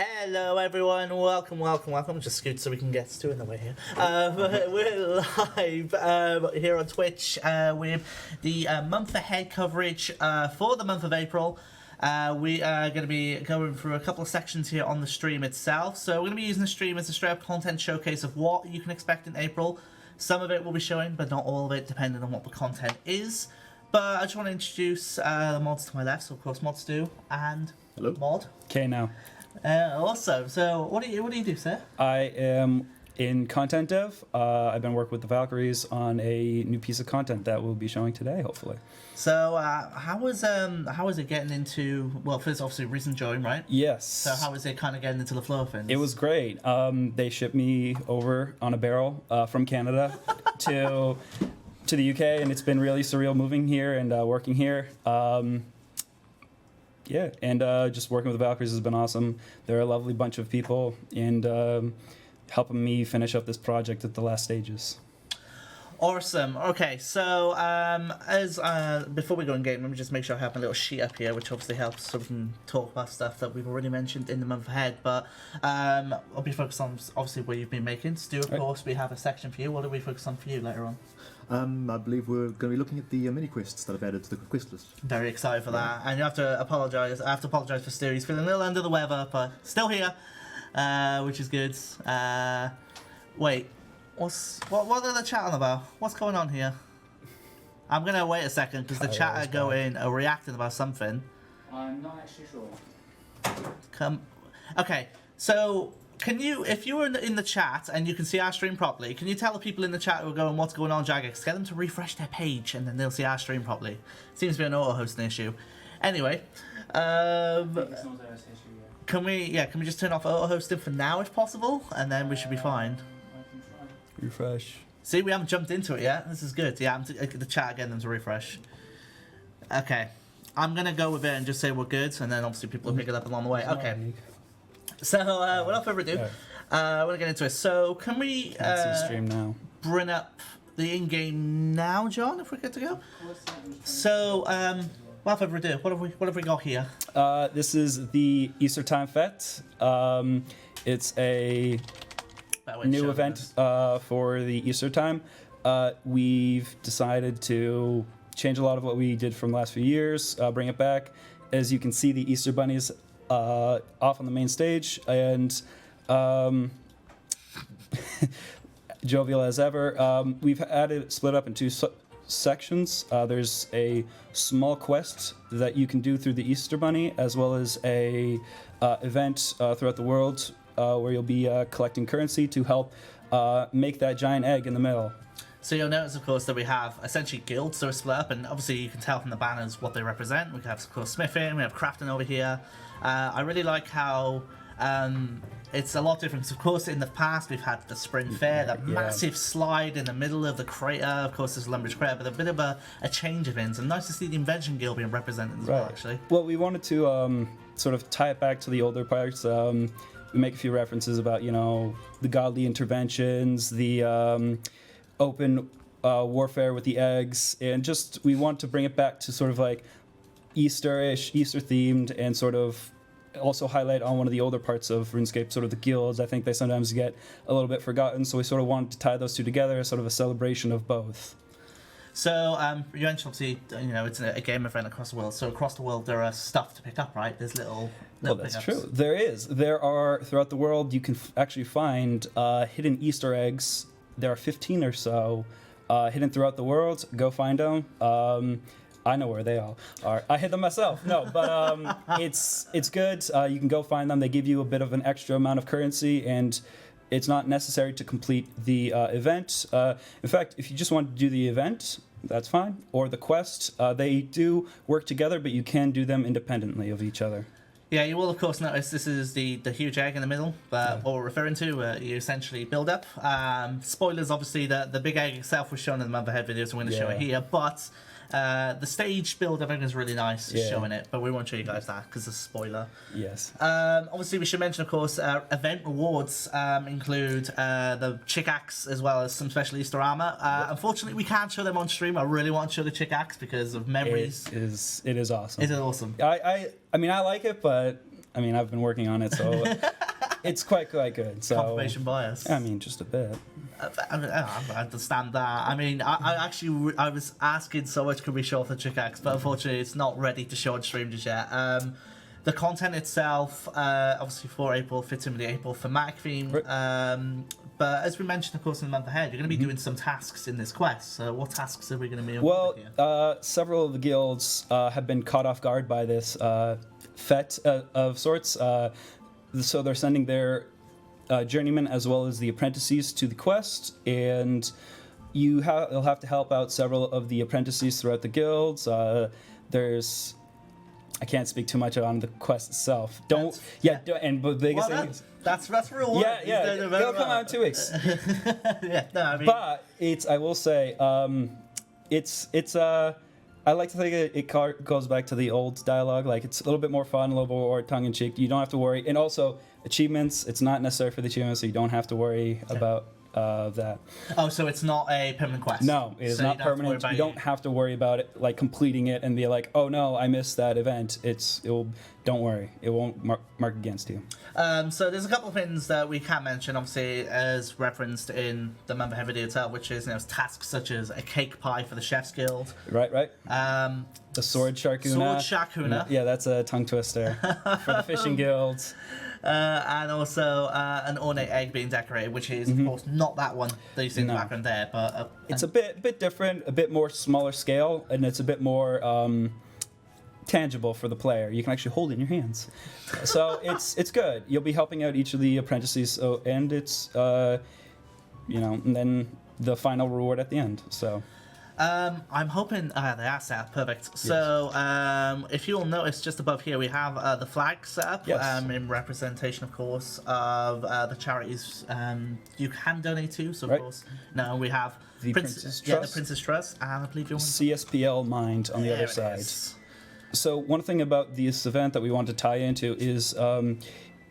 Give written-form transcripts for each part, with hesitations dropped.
Hello everyone, welcome. Just scoot so we can get to in the way here. We're live here on Twitch with the month ahead coverage for the month of April. We are going to be going through a couple of sections here on the stream itself. So we're going to be using the stream as a straight up content showcase of what you can expect in April. Some of it will be showing, but not all of it, depending on what the content is. But I just want to introduce the mods to my left. So of course mods do, and hello, mod. Okay, now. Awesome. So what do you do, sir? I am in content dev. I've been working with the Valkyries on a new piece of content that we'll be showing today, hopefully. So how was it getting into? Well, first obviously recent join, right? Yes. So how was it kind of getting into the flow of things? It was great. They shipped me over on a barrel from Canada to the UK, and it's been really surreal moving here and working here. Yeah, and just working with the Valkyries has been awesome. They're a lovely bunch of people, and helping me finish up this project at the last stages. Awesome. Okay, so before we go in game, let me just make sure I have my little sheet up here, which obviously helps so we can talk about stuff that we've already mentioned in the month ahead. But I'll be focused on obviously what you've been making. Stu, of course, we have a section for you. What do we focus on for you later on? I believe we're going to be looking at the Miniquests that I've added to the Questlist. Very excited for that, and you have to apologise. I have to apologise for Stu. He's feeling a little under the weather, but still here, which is good. Wait, what are the chat on about? What's going on here? I'm gonna wait a second because the chat are going reacting about something. I'm not actually sure. Okay, so. Can you, if you were in the chat and you can see our stream properly, can you tell the people in the chat who are going, what's going on, Jagex? Get them to refresh their page and then they'll see our stream properly. Seems to be an auto-hosting issue. Anyway, can we just turn off auto-hosting for now if possible, and then we should be fine. I can try. Refresh. See, we haven't jumped into it yet. This is good. Yeah, the chat getting them to refresh. Okay, I'm gonna go with it and just say we're good, and then obviously people will pick it up along the way. Okay. So, without further ado, we're going to get into it. So, can we stream now. Bring up the in-game now, John, if we're good to go? So, without further ado, what have we got here? This is the Eastertime Fete. It's a new event for the Easter time. We've decided to change a lot of what we did from the last few years, bring it back. As you can see, the Easter bunnies off on the main stage, and jovial as ever. We've split up in two sections. There's a small quest that you can do through the Easter Bunny, as well as a event throughout the world where you'll be collecting currency to help make that giant egg in the middle. So you'll notice, of course, that we have essentially guilds, so we're split up, and obviously you can tell from the banners what they represent. We have, of course, smithing, we have crafting over here. I really like how it's a lot different. Of course, in the past, we've had the spring fair, that massive slide in the middle of the crater. Of course, there's Lumbridge Crater, but a bit of a change of things. And nice to see the Invention Guild being represented as well, actually. Well, we wanted to sort of tie it back to the older parts. We make a few references about, the godly interventions, the open warfare with the eggs, and just we want to bring it back to sort of like Easter-ish, Easter-themed, and sort of also highlight on one of the older parts of RuneScape, sort of the guilds. I think they sometimes get a little bit forgotten, so we sort of wanted to tie those two together as sort of a celebration of both. So, you mentioned obviously, it's a game event across the world. So across the world, there are stuff to pick up, right? There's little well, that's true. There is. There are, throughout the world, you can actually find hidden Easter eggs. There are 15 or so hidden throughout the world. Go find them. I know where they all are. I hid them myself. No, but it's good. You can go find them. They give you a bit of an extra amount of currency, and it's not necessary to complete the event. In fact, if you just want to do the event, that's fine. Or the quest. They do work together, but you can do them independently of each other. Yeah, you will of course notice this is the huge egg in the middle, what we're referring to. You essentially build up. Spoilers, obviously, the big egg itself was shown in the month ahead video, so we're going to show it here, but the stage build, I think, is really nice, showing it, but we won't show you guys that because it's a spoiler. Yes. Obviously, we should mention, of course, event rewards include the chick axe as well as some special Easter armor. Unfortunately, we can't show them on stream. I really want to show the chick axe because of memories. It is awesome. It is awesome. I mean, I like it, but I mean, I've been working on it, so it's quite good. So Confirmation bias. I mean, just a bit. I understand that. I mean, I was asking so much could we show off the Trick Axe, but unfortunately it's not ready to show on stream just yet. The content itself, obviously for April, fits in with the April thematic theme. Right. But as we mentioned, of course, in the month ahead, you're going to be doing some tasks in this quest. So what tasks are we going to be doing? Well, several of the guilds have been caught off guard by this fete of sorts. So they're sending their journeymen as well as the apprentices to the quest, and you'll have to help out several of the apprentices throughout the guilds. I can't speak too much on the quest itself. But the biggest thing is, that's real one. Yeah, they'll come out in 2 weeks. Yeah, no, I mean, But I will say, I like to think it goes back to the old dialogue. Like, it's a little bit more fun, a little bit more tongue-in-cheek. You don't have to worry. And also, achievements, it's not necessary for the achievements, so you don't have to worry about that. Oh, so it's not a permanent quest? No, it is So not you don't have to worry permanent. about You don't have to worry about it, like completing it and be like, oh no, I missed that event. Don't worry, it won't mark against you. So there's a couple of things that we can mention, obviously, as referenced in the member head video itself, which is tasks such as a cake pie for the Chef's Guild. Right. The sword sharkuna. Yeah, that's a tongue twister for the fishing guilds. And also an ornate egg being decorated, which is, of course, not that one that you see in the background there, but... it's a bit different, a bit more smaller scale, and it's a bit more tangible for the player. You can actually hold it in your hands. So it's good. You'll be helping out each of the apprentices, and it's, and then the final reward at the end, so... I'm hoping they are set up perfect. Yes. So if you'll notice just above here we have the flag set up in representation, of course, of the charities you can donate to. So of course, now we have the Princess Trust. The Princess Trust, and I believe you want CSPL Mind on the other side. So one thing about this event that we want to tie into is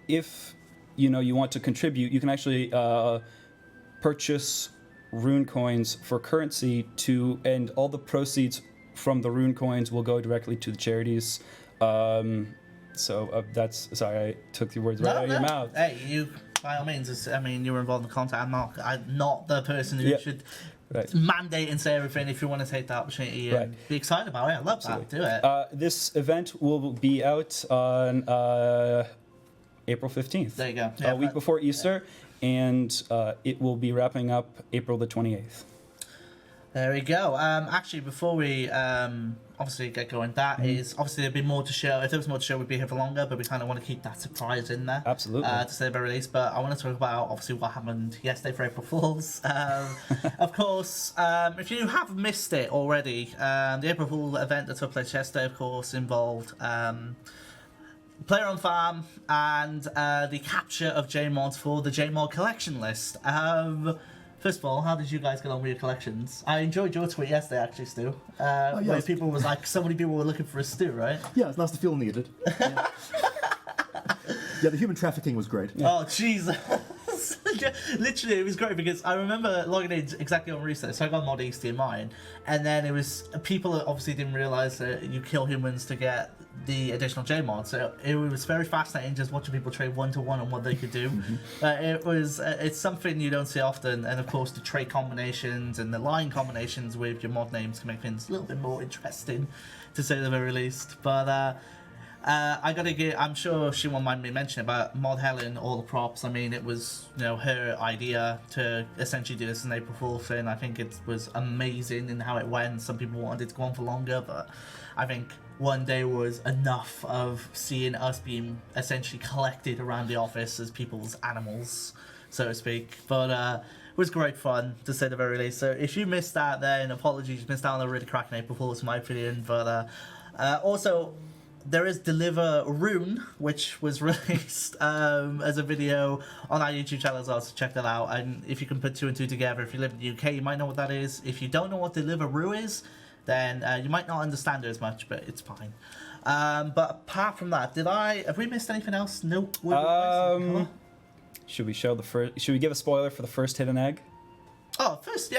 if you want to contribute, you can actually purchase rune coins for currency and all the proceeds from the rune coins will go directly to the charities. That's sorry, I took the words right out of your mouth. Hey, you by all means. You were involved in the content. I'm not the person who should mandate and say everything. If you want to take the opportunity and be excited about it, I love that. Do it. This event will be out on April 15th. There you go. A week before Easter. And it will be wrapping up April the 28th. There we go. Actually, before we obviously get going, that is obviously there'd be more to show. If there was more to show, we'd be here for longer, but we kind of want to keep that surprise in there. Absolutely. To say the release, but I want to talk about obviously what happened yesterday for April Fools. Of course, if you have missed it already, the April Fool event that took place yesterday, of course, involved. Player on farm and the capture of JMods for the JMod collection list. First of all, how did you guys get on with your collections? I enjoyed your tweet yesterday, actually, Stu. Where people was like, so many people were looking for a Stu, right? Yeah, it's nice to feel needed. Yeah, the human trafficking was great. Yeah. Oh, Jesus. Literally, it was great because I remember logging in exactly on research. So I got mod East in mine, and then it was people that obviously didn't realize that you kill humans to get the additional JMod. So it was very fascinating just watching people trade 1-to-1 on what they could do. It's something you don't see often, and of course the trade combinations and the line combinations with your mod names can make things a little bit more interesting, to say the very least. But I gotta get. I'm sure she won't mind me mentioning about Mod Helen, all the props. I mean, it was her idea to essentially do this as an April Fool thing. I think it was amazing in how it went. Some people wanted it to go on for longer, but I think one day was enough of seeing us being essentially collected around the office as people's animals, so to speak. But it was great fun, to say the very least. So if you missed that, then apologies. You missed out on a really cracking April Fool's, in my opinion. But also, there is DeliveRune, which was released as a video on our YouTube channel as well, so check that out. And if you can put two and two together, if you live in the UK, you might know what that is. If you don't know what DeliveRune is, then you might not understand it as much, but it's fine. But apart from that, have we missed anything else? Nope. Should we show the first? Should we give a spoiler for the first hidden egg? Oh, first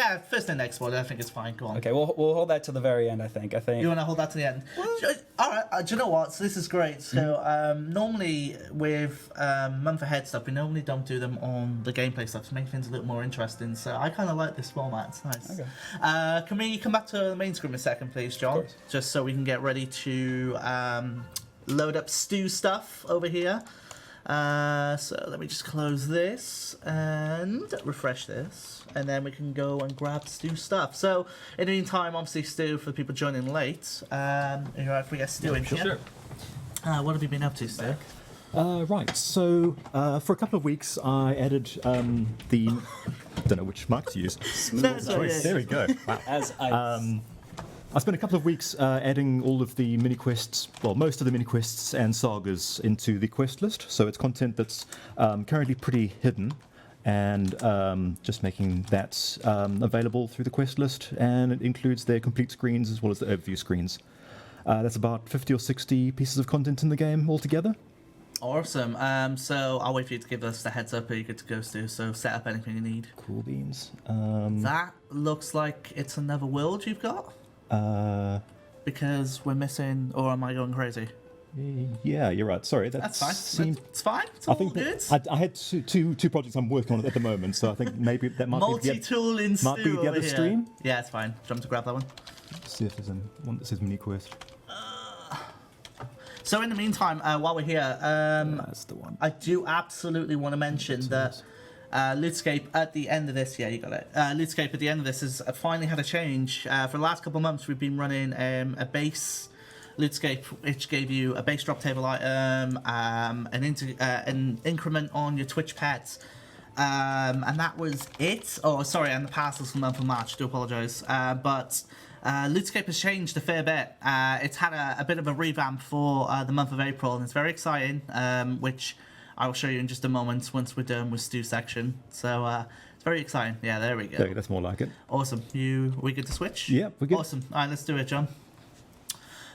and export. I think it's fine. Go on. Okay, we'll hold that to the very end. I think. You want to hold that to the end? All right. Do you know what? So this is great. So normally with month ahead stuff, we normally don't do them on the gameplay stuff to make things a little more interesting. So I kind of like this format. It's nice. Okay. Can we come back to the main screen a second, please, John? Of course. Just so we can get ready to load up Stu stuff over here. So let me just close this and refresh this, and then we can go and grab Stu stuff. So in the meantime, obviously, Stu, for the people joining late, if we get Stu in here. Sure. What have you been up to, Stu? Right, so for a couple of weeks I added the... don't know which mic to use. That's right, Choice. yeah. There we go. Wow. As I. I spent a couple of weeks adding all of the Miniquests, well, most of the Miniquests and Sagas into the quest list. So it's content that's currently pretty hidden, and just making that available through the quest list. And it includes their complete screens as well as the overview screens. That's about 50 or 60 pieces of content in the game altogether. Awesome. So I'll wait for you to give us the heads up. Are you good to go, Stu? So set up anything you need. Cool beans. That looks like it's another world you've got. Because we're missing, or am I going crazy? Yeah, you're right. Sorry, That's fine. seemed- It's fine. It's I all think good. I had two projects I'm working on at the moment, so I think maybe that might be Multi-tool in might be Stu the over other here. stream. Yeah, it's fine. Jump to grab that one. Let's see if there's one that says Miniquest. So in the meantime, while we're here, That's the one. I do absolutely want to mention that RuneScape at the end of this, yeah, you got it. RuneScape at the end of this has finally had a change. For the last couple of months, we've been running a base RuneScape, which gave you a base drop table item, an increment on your Twitch pets, and that was it. Oh, sorry, and the passes for the month of March. Do apologise, but. RuneScape has changed a fair bit. It's had a bit of a revamp for the month of April, and it's very exciting, which I will show you in just a moment once we're done with Stu's section. So it's very exciting. Yeah, there we go. There, that's more like it. Awesome. We good to switch? Yeah, we're good. Awesome. All right, let's do it, John.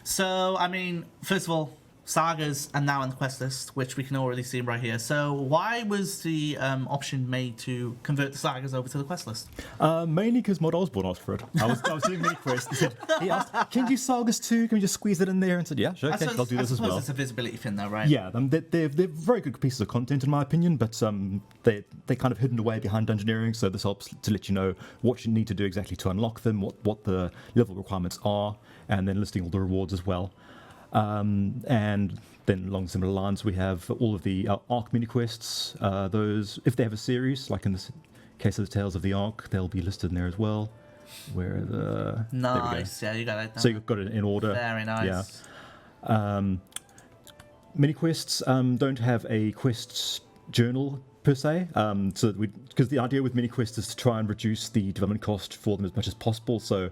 So, I mean, first of all, Sagas are now on the quest list, which we can already see right here. So why was the option made to convert the Sagas over to the quest list? Mainly because Mod Osborne asked for it. I was doing Miniquest. He asked, "Can you do Sagas too? Can we just squeeze it in there?" And said, "Yeah, sure, okay, I'll do this as well." It's a visibility thing, though, right? Yeah, they're very good pieces of content in my opinion, but they're kind of hidden away behind dungeoneering, so this helps to let you know what you need to do exactly to unlock them, what the level requirements are, and then listing all the rewards as well. And then along similar lines, we have all of the Arc Miniquests. Those, if they have a series, like in the case of the Tales of the Arc, they'll be listed in there as well. Where the Nice, yeah, you got it. So you've got it in order. Very nice. Yeah. Miniquests don't have a quests journal per se, so because the idea with Miniquest is to try and reduce the development cost for them as much as possible. So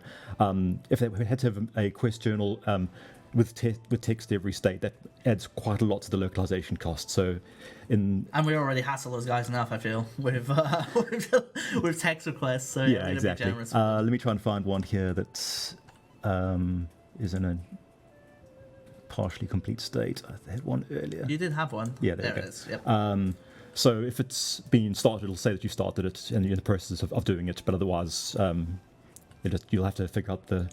if they had to have a quest journal with text every state, that adds quite a lot to the localization cost. So, And we already hassle those guys enough, I feel, with with text requests. So yeah, be exactly. generous. Let me try and find one here that is in a partially complete state. I had one earlier. You did have one. Yeah, there we it go. is. Yep. So if it's been started, it'll say that you started it and you're in the process of doing it, but otherwise you'll have to figure out the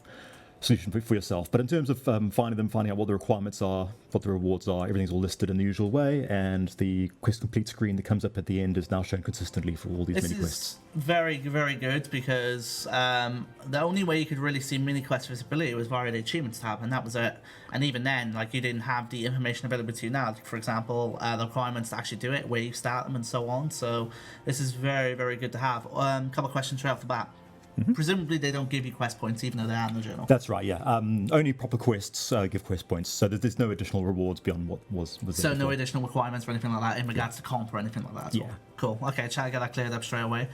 solution for yourself. But in terms of finding out what the requirements are, what the rewards are, everything's all listed in the usual way, and the quest complete screen that comes up at the end is now shown consistently for all these This mini is quests. very, very good because the only way you could really see Miniquest visibility was via the achievements tab, and that was it. And even then, like, you didn't have the information available to you now. For example, the requirements to actually do it, where you start them, and so on. So this is very, very good to have. Couple of questions right off the bat. Mm-hmm. Presumably they don't give you quest points, even though they are in the journal. That's right, yeah. Only proper quests give quest points, so there's no additional rewards beyond what was there So no before. additional requirements or anything like that in regards to comp or anything like that at all? Yeah. Cool. Okay, try to get that cleared up straight away.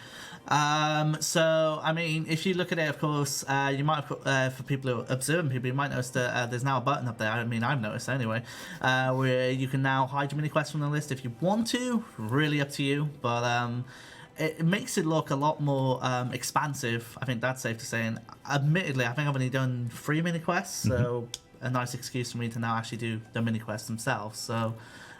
So, I mean, if you look at it, of course, you might have, for people who are observing people, you might notice that there's now a button up there. I mean, I've noticed anyway, where you can now hide your mini quests from the list if you want to. Really up to you, but it makes it look a lot more expansive. I think that's safe to say. And admittedly, I think I've only done 3 mini quests, so a nice excuse for me to now actually do the mini quests themselves. So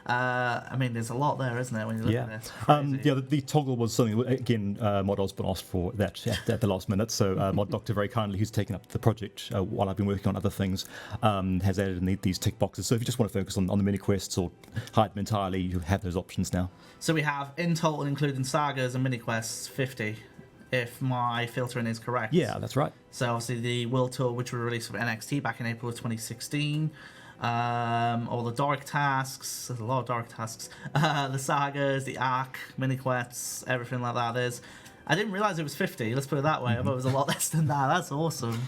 I mean, there's a lot there, isn't there, when you look at it? It's crazy. Yeah, the toggle was something, again, Mod Osborne asked for that at the last minute, so Mod Doctor very kindly, who's taken up the project while I've been working on other things, has added in these tick boxes. So if you just want to focus on the mini quests or hide them entirely, you have those options now. So we have, in total, including Sagas and Miniquests, 50, if my filtering is correct. Yeah, that's right. So obviously the World Tour, which was released for NXT back in April of 2016, all the Doric tasks, there's a lot of Doric tasks, the Sagas, the Arc, Miniquests, everything like that. I didn't realise it was 50, let's put it that way. I thought it was a lot less than that. That's awesome.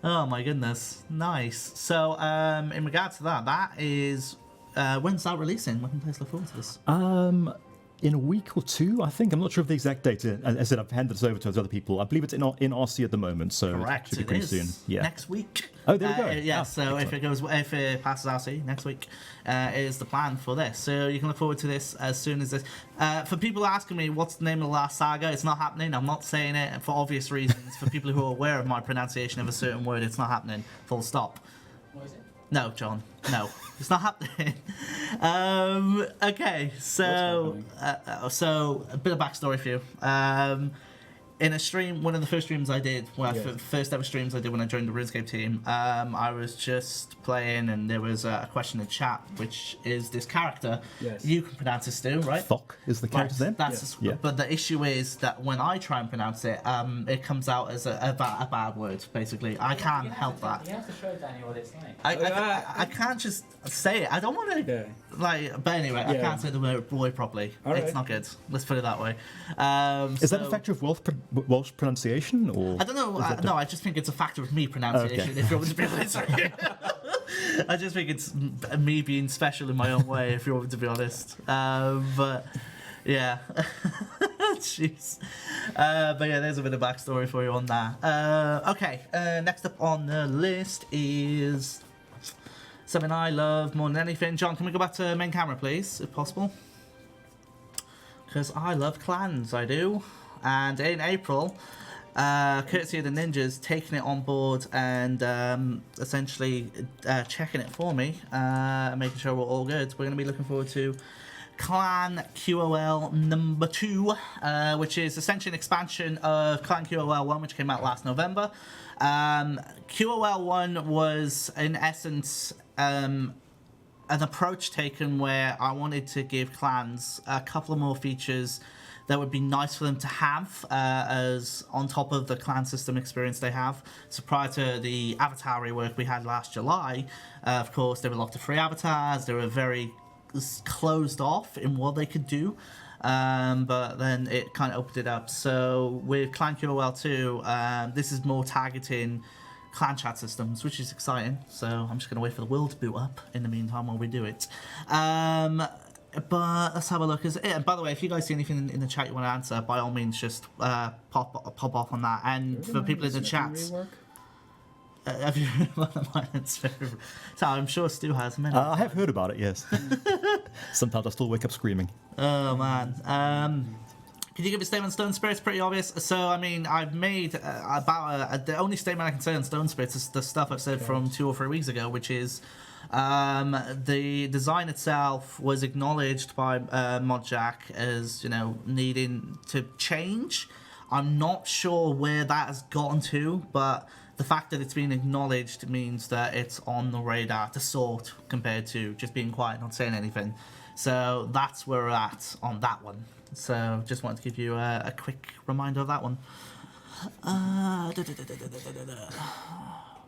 Oh my goodness, nice. So in regards to that is, when's that releasing? When can players look forward to this? In a week or two, I think. I'm not sure of the exact date. As I said, I've handed this over to other people. I believe it's in RC at the moment, so Correct, it should be pretty soon. Yeah. Next week. Oh, there we go. Yeah, so excellent. if it passes RC next week, is the plan for this. So you can look forward to this as soon as this. For people asking me what's the name of the last saga, it's not happening. I'm not saying it for obvious reasons. For people who are aware of my pronunciation of a certain word, it's not happening. Full stop. What is it? No, John. No, it's not happening. Okay, so a bit of backstory for you. In a stream, one of the first streams I did, first ever streams I did when I joined the RuneScape team, I was just playing and there was a question in chat, which is this character. Yes. You can pronounce it still, right? Thok is the character's name? That's Yeah. But the issue is that when I try and pronounce it, it comes out as a bad word, basically. I can't help that. You have to show Daniel what it's like. I can't just say it. I don't want to, but anyway, I can't say the word properly. All It's right. not good. Let's put it that way. Is that a factor of Welsh pronunciation, or I don't know. No, I just think it's a factor of me pronunciation. Okay. If you want to be honest, I just think it's me being special in my own way. If you want me to be honest, but yeah, jeez. But yeah, there's a bit of backstory for you on that. Okay, next up on the list is something I love more than anything. John, can we go back to main camera, please, if possible? Because I love clans, I do. And in April, courtesy of the ninjas, taking it on board and essentially checking it for me, making sure we're all good. We're going to be looking forward to Clan QoL number 2, which is essentially an expansion of Clan QoL 1, which came out last November. QoL 1 was, in essence, an approach taken where I wanted to give clans a couple of more features that would be nice for them to have as on top of the clan system experience they have. So prior to the avatar rework we had last July, of course, they were locked to free avatars. They were very closed off in what they could do. But then it kind of opened it up. So with Clan QoL 2, this is more targeting clan chat systems, which is exciting. So I'm just going to wait for the world to boot up in the meantime while we do it. But let's have a look. And by the way, if you guys see anything in the chat you want to answer, by all means, just pop off on that. And for people in the chat, have you so I'm sure Stu has. I have heard about it. Yes. Sometimes I still wake up screaming. Oh man. Can you give a statement on Stone Spirits? Pretty obvious. So, I mean, I've made the only statement I can say on Stone Spirits is the stuff I've said from 2 or 3 weeks ago, which is the design itself was acknowledged by Modjack as, you know, needing to change. I'm not sure where that has gotten to, but the fact that it's been acknowledged means that it's on the radar to sort compared to just being quiet, not saying anything. So that's where we're at on that one. So just wanted to give you a quick reminder of that one.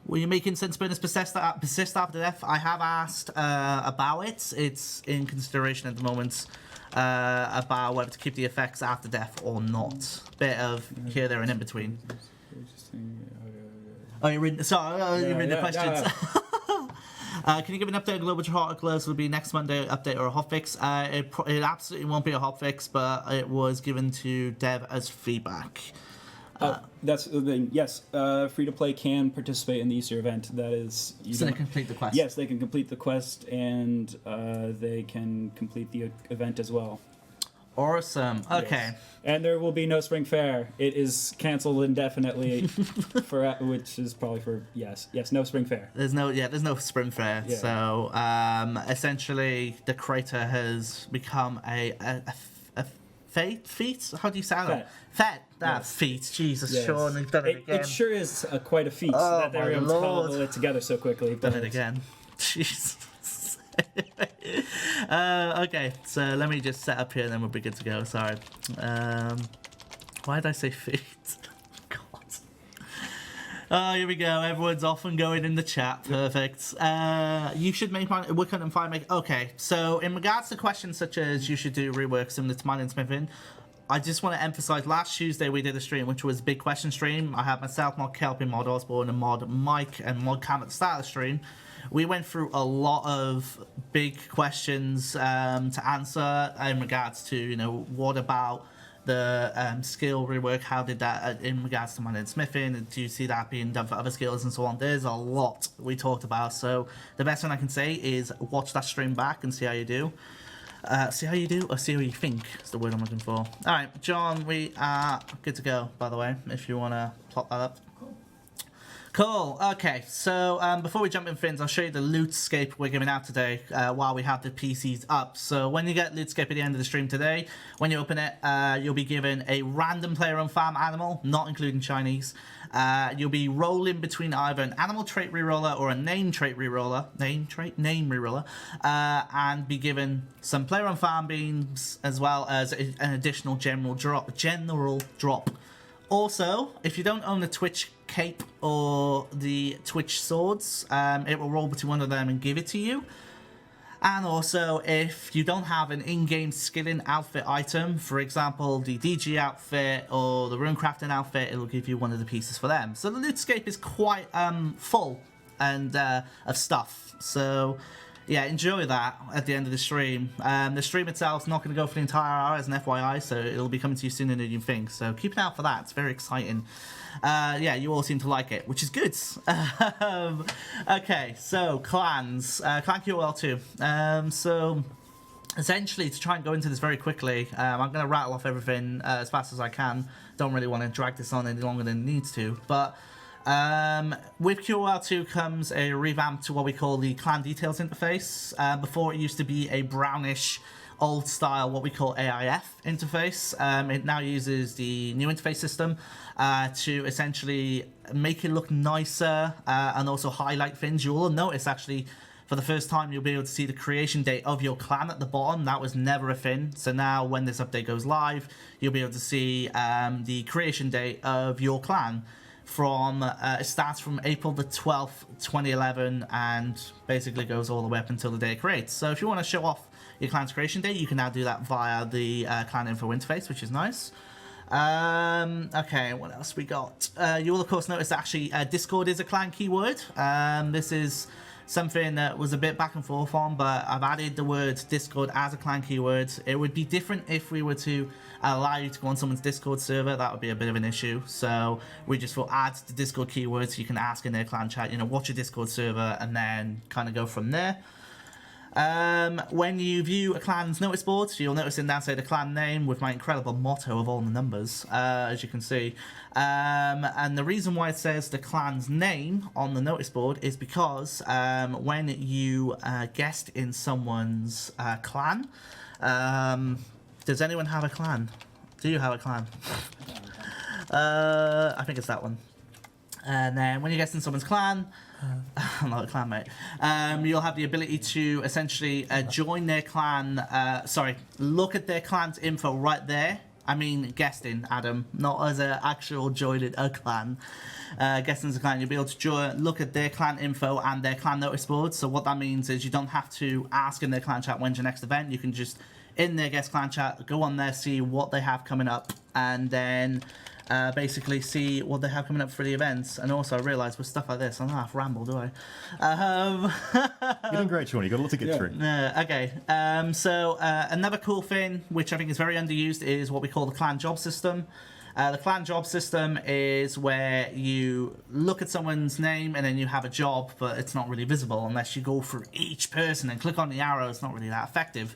Were you making sense bonus persist after death? I have asked about it. It's in consideration at the moment about whether to keep the effects after death or not. Bit of here, there, and in between. Oh, you're reading. Sorry, you're reading the questions. Can you give an update on Global Heart Gloves? Will be next Monday update or a hotfix? It absolutely won't be a hotfix, but it was given to Dev as feedback. That's the thing. Yes, free to play can participate in the Easter event. That is, So they complete the quest. yes, they can complete the quest and they can complete the event as well. Awesome. Okay. Yes. And there will be no spring fair. It is canceled indefinitely, which is probably for yes, no spring fair. There's no spring fair. Yeah. So essentially, the crater has become a feat. How do you say that? Fete. Yes. Feat. Jesus, Yes. Sean, you've done it again. It sure is quite a feat Oh, that they were my able to Lord. cobble it together so quickly. Done it again. Jesus. Okay, so let me just set up here and then we'll be good to go. Sorry. Why did I say feet? God. Oh, here we go. Everyone's off and going in the chat. Perfect. You should make mine. We couldn't find make. Okay, so in regards to questions such as you should do rework similar to mine and smithing, I just want to emphasize last Tuesday we did a stream which was a big question stream. I had myself, Mod Kelpin, Mod Osborne, and Mod Mike and Mod Cam at the start of the stream. We went through a lot of big questions to answer in regards to, what about the skill rework? How did that in regards to mining and smithing? Do you see that being done for other skills and so on? There's a lot we talked about. So the best thing I can say is watch that stream back and see how you do. See how you do, or see how you think is the word I'm looking for. All right, John, we are good to go, by the way, if you want to plot that up. Cool. Okay, so before we jump in things, I'll show you the LootScape we're giving out today while we have the PCs up. So when you get LootScape at the end of the stream today, when you open it, you'll be given a random player-owned farm animal, not including Chinese. You'll be rolling between either an animal trait reroller or a name trait reroller, name reroller, and be given some player-owned farm beans as well as an additional general drop. Also, if you don't own the Twitch cape or the Twitch swords, it will roll between one of them and give it to you. And also, if you don't have an in-game skilling outfit item, for example, the DG outfit or the runecrafting outfit, it'll give you one of the pieces for them. So the LootScape is quite full and of stuff. So yeah, enjoy that at the end of the stream. The stream itself is not going to go for the entire hour as an FYI, so it'll be coming to you sooner than you think. So keep an eye out for that. It's very exciting. Yeah, you all seem to like it, which is good. Okay, so clans. Clan QoL 2. So essentially, to try and go into this very quickly, I'm going to rattle off everything as fast as I can. Don't really want to drag this on any longer than it needs to, but with QoL 2 comes a revamp to what we call the clan details interface. Before it used to be a brownish old style what we call AIF interface. It now uses the new interface system to essentially make it look nicer and also highlight things. You will notice actually for the first time you'll be able to see the creation date of your clan at the bottom. That was never a thing. So now when this update goes live, you'll be able to see the creation date of your clan. It starts from April the 12th, 2011, and basically goes all the way up until the day it creates. So if you want to show off your clan's creation date, you can now do that via the clan info interface, which is nice. Okay, what else we got? You will of course notice that actually Discord is a clan keyword. This is something that was a bit back and forth on, but I've added the word Discord as a clan keyword. It would be different if we were to allow you to go on someone's Discord server. That would be a bit of an issue. So we just will add the Discord keyword so you can ask in their clan chat, what's your Discord server, and then kind of go from there. When you view a clan's notice board, you'll notice in there say the clan name with my incredible motto of all the numbers, as you can see. And the reason why it says the clan's name on the notice board is because when you guest in someone's clan, does anyone have a clan? Do you have a clan? I think it's that one. And then when you guest in someone's clan, I'm not a clan mate, you'll have the ability to essentially join their clan, look at their clan's info right there. I mean guesting, Adam, not as an actual joining a clan. Guesting as a clan, you'll be able to look at their clan info and their clan notice board. So what that means is you don't have to ask in their clan chat when's your next event. You can just, in their guest clan chat, go on there, see what they have coming up, and then basically see what they have coming up for the events. And also I realise with stuff like this, I don't have to ramble, do I? You're doing great, Sean. You've got a lot to get through. Okay, so another cool thing, which I think is very underused, is what we call the clan job system. The clan job system is where you look at someone's name and then you have a job, but it's not really visible unless you go through each person and click on the arrow. It's not really that effective.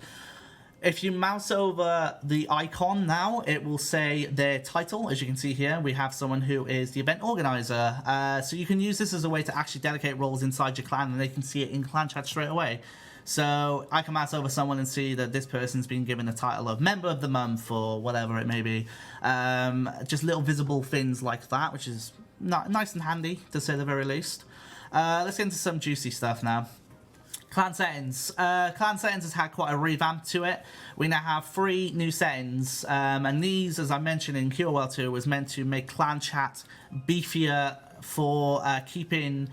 If you mouse over the icon now, it will say their title. As you can see here, we have someone who is the event organizer. So you can use this as a way to actually delegate roles inside your clan, and they can see it in clan chat straight away. So I can mouse over someone and see that this person's been given the title of Member of the Month or whatever it may be. Just little visible things like that, which is nice and handy, to say the very least. Let's get into some juicy stuff now. Clan settings. Clan settings has had quite a revamp to it. We now have 3 new settings, and these, as I mentioned in QoL 2, was meant to make clan chat beefier for keeping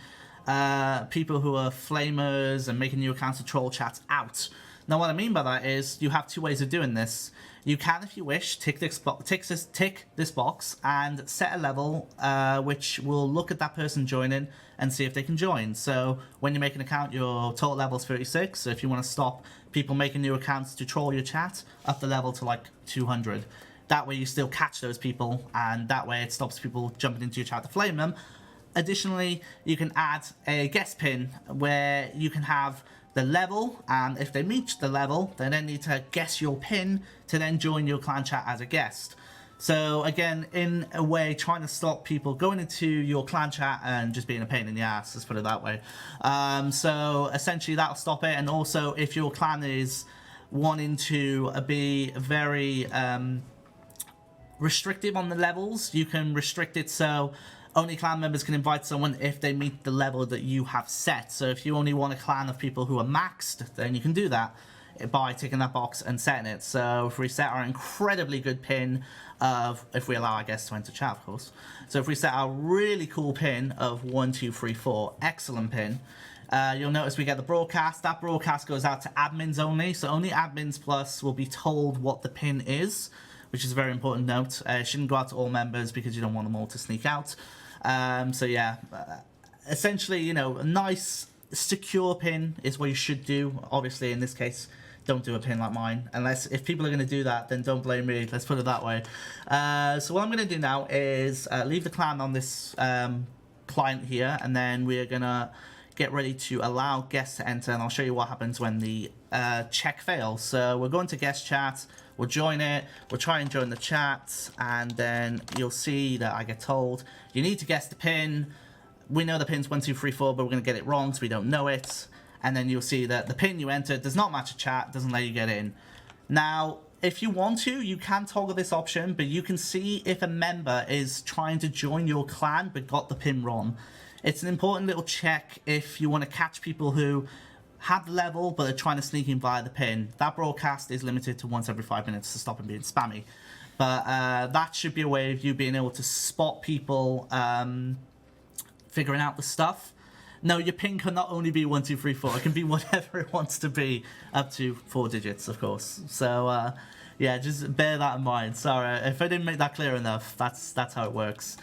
people who are flamers and making new accounts of troll chats out. Now, what I mean by that is you have 2 ways of doing this. You can, if you wish, tick this box and set a level which will look at that person joining and see if they can join. So when you make an account, your total level is 36. So if you want to stop people making new accounts to troll your chat, up the level to like 200. That way you still catch those people, and that way it stops people jumping into your chat to flame them. Additionally, you can add a guest pin where you can have the level, and if they meet the level, they then need to guess your pin to then join your clan chat as a guest. So again, in a way, trying to stop people going into your clan chat and just being a pain in the ass, let's put it that way. So essentially that'll stop it. And also, if your clan is wanting to be very restrictive on the levels, you can restrict it so only clan members can invite someone if they meet the level that you have set. So if you only want a clan of people who are maxed, then you can do that by ticking that box and setting it. So if we set our incredibly good pin of, if we allow our guests to enter chat, of course. So if we set our really cool pin of 1, 2, 3, 4, excellent pin, you'll notice we get the broadcast. That broadcast goes out to admins only. So only admins plus will be told what the pin is, which is a very important note. It shouldn't go out to all members because you don't want them all to sneak out. So yeah, essentially, you know, a nice secure pin is what you should do. Obviously, in this case, don't do a pin like mine. Unless, if people are going to do that, then don't blame me. Let's put it that way. So what I'm going to do now is leave the clan on this client here, and then we're going to get ready to allow guests to enter, and I'll show you what happens when the check fails. So we're going to guest chat. We'll join it, we'll try and join the chat, and then you'll see that I get told, you need to guess the pin. We know the pin's 1, 2, 3, 4, but we're going to get it wrong, so we don't know it. And then you'll see that the pin you entered does not match a chat, doesn't let you get in. Now, if you want to, you can toggle this option, but you can see if a member is trying to join your clan but got the pin wrong. It's an important little check if you want to catch people who have the level but are trying to sneak in via the pin. That broadcast is limited to once every 5 minutes to stop them being spammy. But that should be a way of you being able to spot people figuring out the stuff. No, your pin can not only be 1, 2, 3, 4. It can be whatever it wants to be, up to 4 digits, of course. So yeah, just bear that in mind. Sorry if I didn't make that clear enough. That's how it works.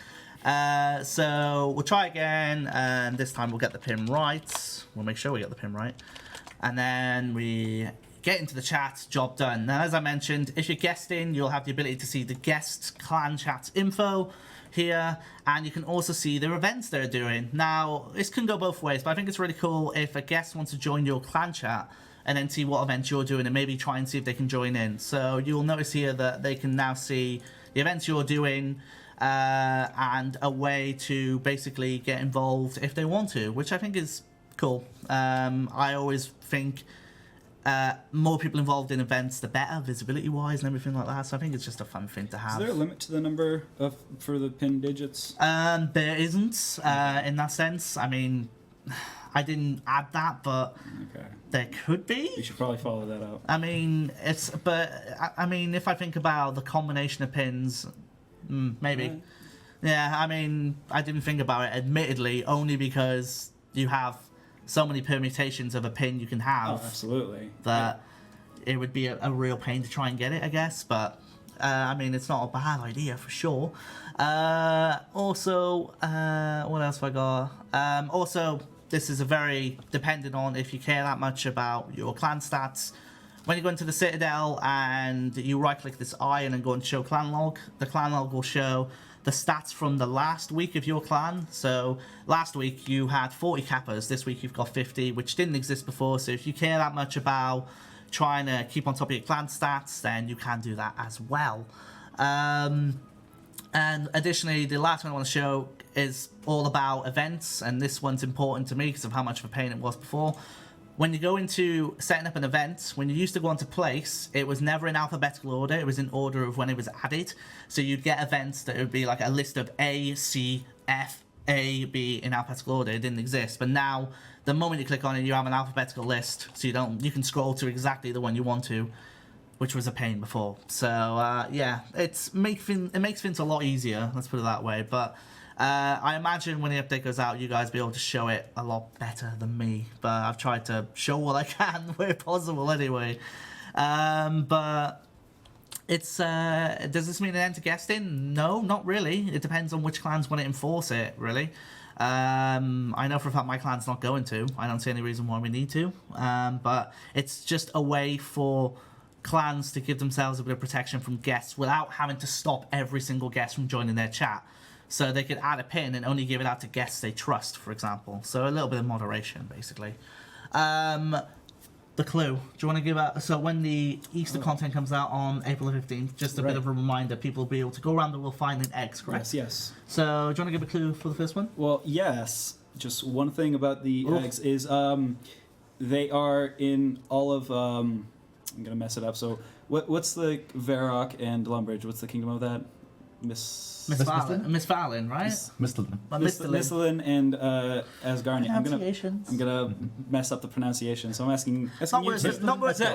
So we'll try again, and this time we'll get the pin right. We'll make sure we get the pin right. And then we get into the chat, job done. Now, as I mentioned, if you're guesting, you'll have the ability to see the guest clan chat info here, and you can also see their events they're doing. Now, this can go both ways, but I think it's really cool if a guest wants to join your clan chat and then see what events you're doing and maybe try and see if they can join in. So you'll notice here that they can now see the events you're doing, and a way to basically get involved if they want to, which I think is cool. I always think more people involved in events, the better, visibility-wise and everything like that. So I think it's just a fun thing to have. Is there a limit to the number for the pin digits? There isn't, in that sense. I mean, I didn't add that, but okay, there could be. You should probably follow that up. I mean, I mean, if I think about the combination of pins, maybe. Right. Yeah, I mean, I didn't think about it, admittedly, only because you have so many permutations of a pin you can have. Oh, absolutely. That it would be a real pain to try and get it, I guess. But, I mean, it's not a bad idea for sure. Also, what else have I got? Also, this is a very dependent on if you care that much about your clan stats. When you go into the Citadel and you right-click this eye and then go and show clan log, the clan log will show the stats from the last week of your clan. So last week you had 40 Kappas, this week you've got 50, which didn't exist before. So if you care that much about trying to keep on top of your clan stats, then you can do that as well. And additionally, the last one I want to show is all about events, and this one's important to me because of how much of a pain it was before. When you go into setting up an event, when you used to go into place, it was never in alphabetical order, it was in order of when it was added. So you'd get events that would be like a list of A, C, F, A, B in alphabetical order. It didn't exist, but now the moment you click on it, you have an alphabetical list, so you can scroll to exactly the one you want to, which was a pain before. So yeah, it makes things a lot easier, let's put it that way. But I imagine when the update goes out, you guys will be able to show it a lot better than me. But I've tried to show what I can where possible anyway. But it's does this mean an end to guesting? No, not really. It depends on which clans want to enforce it, really. I know for a fact my clan's not going to. I don't see any reason why we need to. But it's just a way for clans to give themselves a bit of protection from guests without having to stop every single guest from joining their chat. So they could add a pin and only give it out to guests they trust, for example. So a little bit of moderation, basically. The clue. Do you want to give out? So when the Easter content comes out on April the 15th, just a bit of a reminder, people will be able to go around the world finding eggs, correct? Yes. So do you want to give a clue for the first one? Well, yes. Just one thing about the eggs is they are in all of... I'm going to mess it up. So what's the Varrock and Lumbridge? What's the kingdom of that? Miss Fallon, right? Mistlin and Asgarnian. I'm gonna mess up the pronunciation, so I'm asking you. Not worth it.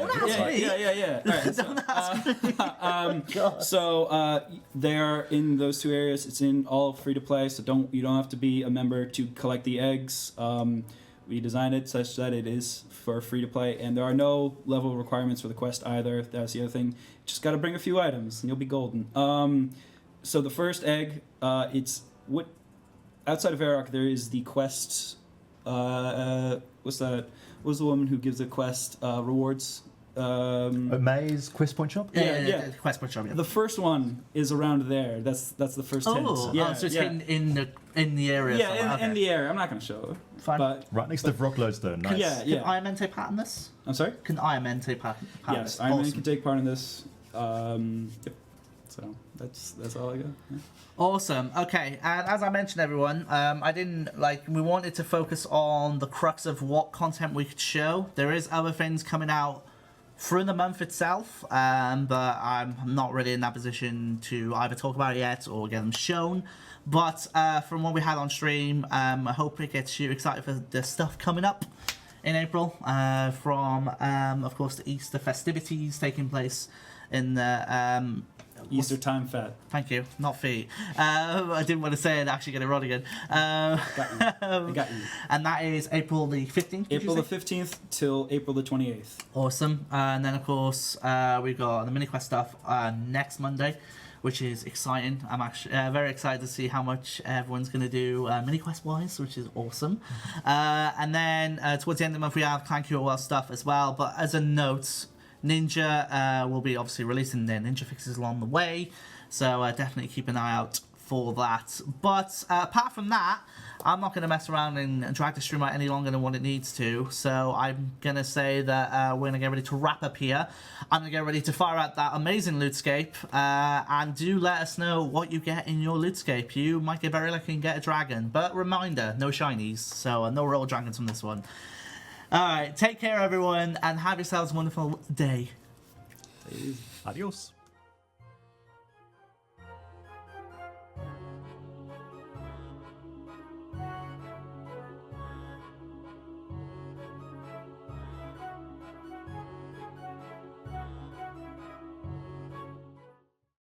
Yeah. All right, so they're in those two areas. It's in all free to play, so you don't have to be a member to collect the eggs. We designed it such that it is for free to play, and there are no level requirements for the quest either. That's the other thing. Just got to bring a few items, and you'll be golden. So the first egg, it's what outside of Varrock there is the quest. What's that? What's the woman who gives the quest rewards? Maze Quest Point Shop. Yeah. Quest Point Shop. Yeah. The first one is around there. That's the first hint. So it's hidden in the area. Yeah, in the area. I'm not going to show it. Fine. But right next to Vrocklow's though. Nice. Can Ironmente pattern this? I'm sorry. Can Ironmente pattern yes, this? Ironmente can take part in this. Yep. So that's all I got. Yeah. Awesome. Okay, and as I mentioned, everyone, we wanted to focus on the crux of what content we could show. There is other things coming out through the month itself, but I'm not really in that position to either talk about it yet or get them shown. But from what we had on stream, I hope it gets you excited for the stuff coming up in April from, of course, the Easter festivities taking place in the... Eastertime Fete. Thank you, not feet. I didn't want to say it, actually get it wrong again. I got you. And that is April the 15th. April the 15th till April the 28th. Awesome. And then, of course, we've got the Miniquest stuff next Monday, which is exciting. I'm actually very excited to see how much everyone's going to do Miniquest-wise, which is awesome. And then towards the end of the month, we have Clan QoL stuff as well. But as a note... Ninja will be obviously releasing their ninja fixes along the way, so definitely keep an eye out for that. But apart from that, I'm not going to mess around and drag the stream out any longer than what it needs to, so I'm going to say that we're going to get ready to wrap up here. I'm going to get ready to fire out that amazing lootscape, and do let us know what you get in your lootscape. You might get very lucky and get a dragon, but reminder, no shinies, so no royal dragons from this one. Alright, take care everyone, and have yourselves a wonderful day. Adios.